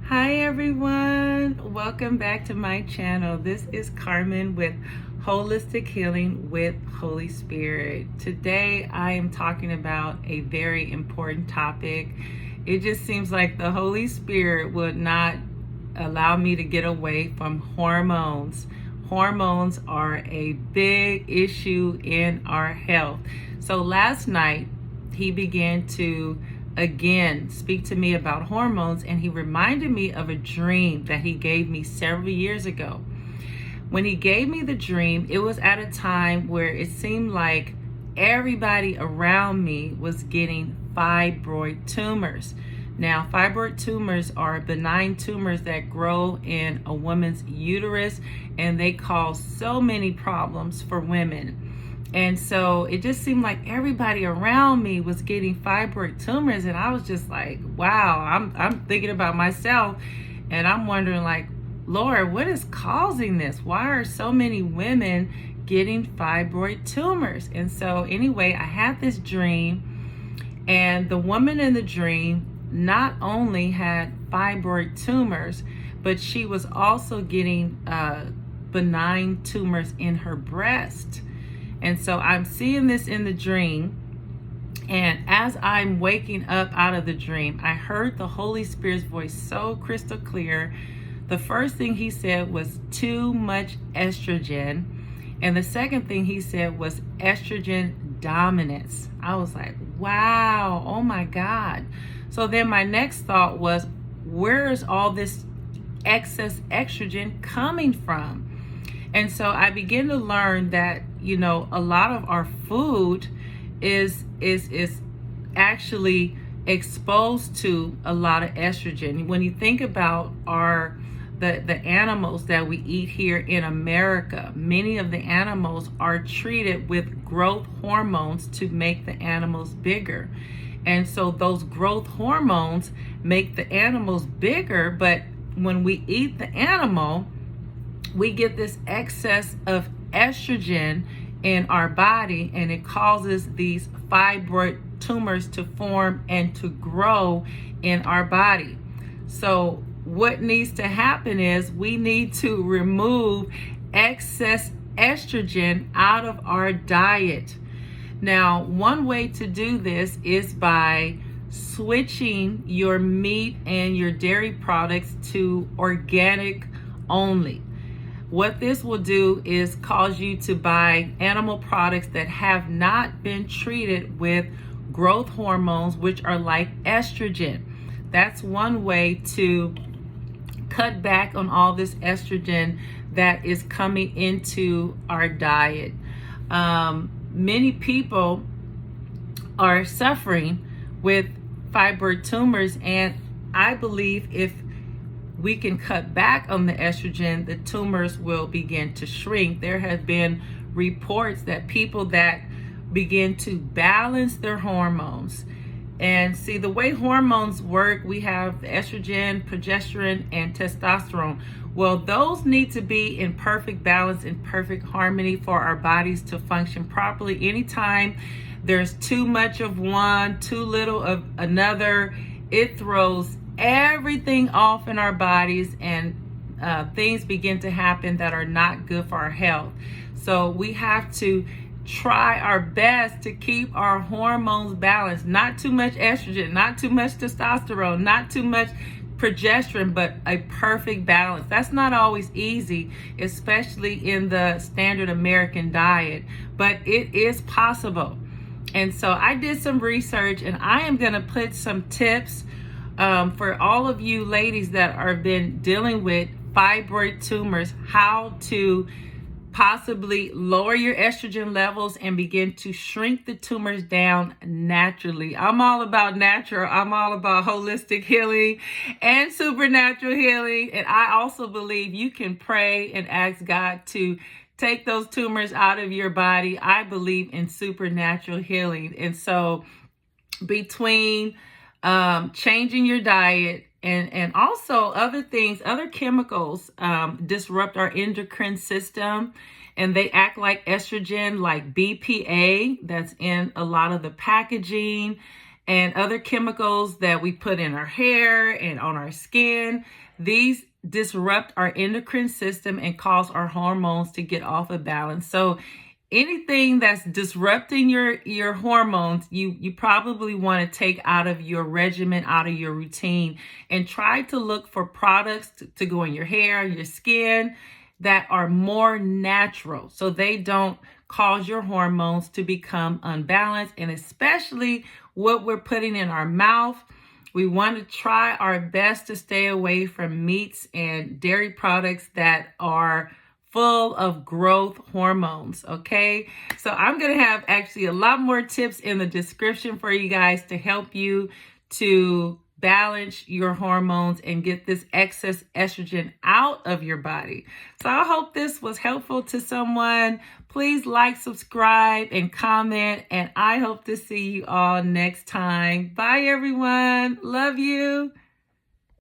Hi everyone, welcome back to my channel. This is Carmen with Holistic Healing with Holy Spirit. Today I am talking about a very important topic. It just seems like the Holy Spirit would not allow me to get away from hormones. Hormones are a big issue in our health. So last night he began to again speak to me about hormones, and he reminded me of a dream that he gave me several years ago. When he gave me the dream, it was at a time where it seemed like everybody around me was getting fibroid tumors. Now, fibroid tumors are benign tumors that grow in a woman's uterus, and they cause so many problems for women. And so it just seemed like everybody around me was getting fibroid tumors, and I was just like, wow, I'm thinking about myself, and I'm wondering, like, Lord, what is causing this? Why are so many women getting fibroid tumors? And so anyway, I had this dream, and the woman in the dream not only had fibroid tumors, but she was also getting benign tumors in her breast. And so I'm seeing this in the dream, and as I'm waking up out of the dream, I heard the Holy Spirit's voice so crystal clear. The first thing he said was too much estrogen, and the second thing he said was estrogen dominance. I was like, wow, oh my God. So then my next thought was, where is all this excess estrogen coming from? And so I began to learn that, you know, a lot of our food is actually exposed to a lot of estrogen. When you think about the animals that we eat here in America, many of the animals are treated with growth hormones to make the animals bigger. And so those growth hormones make the animals bigger, but when we eat the animal, we get this excess of estrogen in our body, and it causes these fibroid tumors to form and to grow in our body. So what needs to happen is we need to remove excess estrogen out of our diet. Now, one way to do this is by switching your meat and your dairy products to organic only. What this will do is cause you to buy animal products that have not been treated with growth hormones, which are like estrogen. That's one way to cut back on all this estrogen that is coming into our diet. Many people are suffering with fibroid tumors, and I believe if we can cut back on the estrogen, the tumors will begin to shrink. There have been reports that people that begin to balance their hormones, and see, the way hormones work, we have estrogen, progesterone, and testosterone. Well, those need to be in perfect balance, in perfect harmony for our bodies to function properly. Anytime there's too much of one, too little of another, it throws everything off in our bodies, and things begin to happen that are not good for our health. So we have to try our best to keep our hormones balanced. Not too much estrogen, not too much testosterone, not too much progesterone, but a perfect balance. That's not always easy, especially in the standard American diet, but it is possible. And so I did some research, and I am going to put some tips for all of you ladies that are been dealing with fibroid tumors, how to possibly lower your estrogen levels and begin to shrink the tumors down naturally. I'm all about natural. I'm all about holistic healing and supernatural healing. And I also believe you can pray and ask God to take those tumors out of your body. I believe in supernatural healing. And so between changing your diet and also other things, other chemicals disrupt our endocrine system, and they act like estrogen, like BPA that's in a lot of the packaging, and other chemicals that we put in our hair and on our skin. These disrupt our endocrine system and cause our hormones to get off of balance. So anything that's disrupting your hormones, you probably want to take out of your regimen, out of your routine, and try to look for products to go in your hair, your skin, that are more natural, so they don't cause your hormones to become unbalanced. And especially what we're putting in our mouth, we want to try our best to stay away from meats and dairy products that are full of growth hormones. Okay, so I'm going to have actually a lot more tips in the description for you guys to help you to balance your hormones and get this excess estrogen out of your body. So I hope this was helpful to someone. Please like, subscribe, and comment, and I hope to see you all next time. Bye, everyone. Love you.